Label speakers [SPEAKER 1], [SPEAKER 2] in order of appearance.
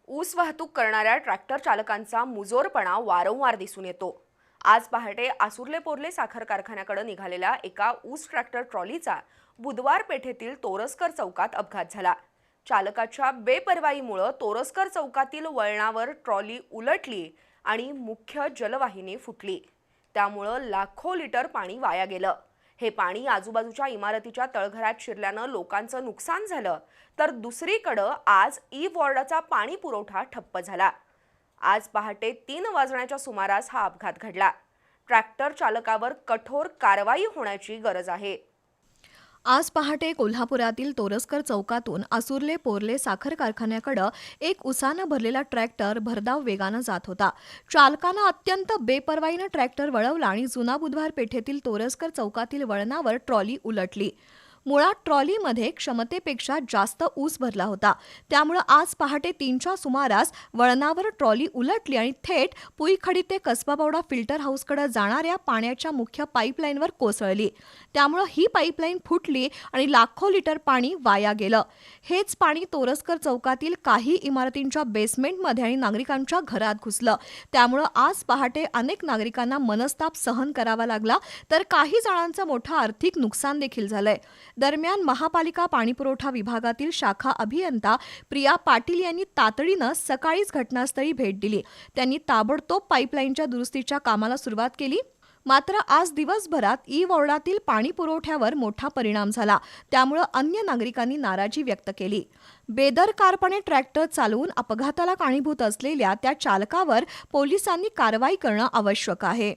[SPEAKER 1] ऊस वाहतूक करणाऱ्या ट्रॅक्टर चालकांचा मुजोरपणा वारंवार दिसून येतो। आज पहाटे आसुर्ले पोर्ले साखर कारखान्याकडे निघालेल्या एका ऊस ट्रॅक्टर ट्रॉलीचा बुधवार पेठेतील तोरसकर चौकात अपघात झाला। चालकाच्या बेपर्वाईमुळे तोरसकर चौकातील वळणावर ट्रॉली उलटली आणि मुख्य जलवाहिनी फुटली। त्यामुळे लाखो लिटर पाणी वाया गेलं। हे पाणी आजूबाजूच्या इमारतीच्या तळघरात शिरल्यानं लोकांचं नुकसान झालं, तर दुसरीकडे आज ई वॉर्डाचा पाणी पुरवठा ठप्प झाला। आज पहाटे 3 वाजण्याच्या सुमारास हा अपघात घडला। ट्रॅक्टर चालकावर कठोर कारवाई होण्याची गरज आहे।
[SPEAKER 2] आज पहाटे कोल्हापुरातील तोरसकर चौकातून आसुर्ले पोर्ले साखर कारखान्याकडे एक उसानं भरलेला ट्रॅक्टर भरधाव वेगानं जात होता। चालकानं अत्यंत बेपर्वाईनं ट्रॅक्टर वळवला आणि जुना बुधवार पेठेतील तोरसकर चौकातील वळणावर ट्रॉली उलटली। मुळात ट्रॉलीमध्ये क्षमतेपेक्षा जास्त ऊस भरला होता। त्यामुळे आज पहाटे 3च्या सुमारास वळणावर ट्रॉली उलटली आणि थेट पुईखडी ते कसबाबावडा फिल्टर हाऊसकडे जाणाऱ्या पाण्याच्या मुख्य पाईपलाईनवर कोसळली। त्यामुळे ही पाईपलाईन फुटली आणि लाखो लिटर पाणी वाया गेलं। हेच पाणी तोरसकर चौकातील काही इमारतींच्या बेसमेंटमध्ये आणि नागरिकांच्या घरात घुसलं। त्यामुळे आज पहाटे अनेक नागरिकांना मनस्ताप सहन करावा लागला, तर काही जणांचं मोठं आर्थिक नुकसान देखील झालंय। दरम्यान महापालिका पाणीपुरवठा विभागातील शाखा अभियंता प्रिया पाटील यांनी तातडीनं सकाळीच घटनास्थळी भेट दिली। त्यांनी ताबडतोब पाईपलाईनच्या दुरुस्तीच्या कामाला सुरुवात केली। मात्र आज दिवसभरात ई वॉर्डातील पाणी पुरवठ्यावर मोठा परिणाम झाला। त्यामुळे अन्य नागरिकांनी नाराजी व्यक्त केली। बेदरकारपणे ट्रॅक्टर चालवून अपघाताला कारणीभूत असलेल्या त्या चालकावर पोलिसांनी कारवाई करणं आवश्यक आहे।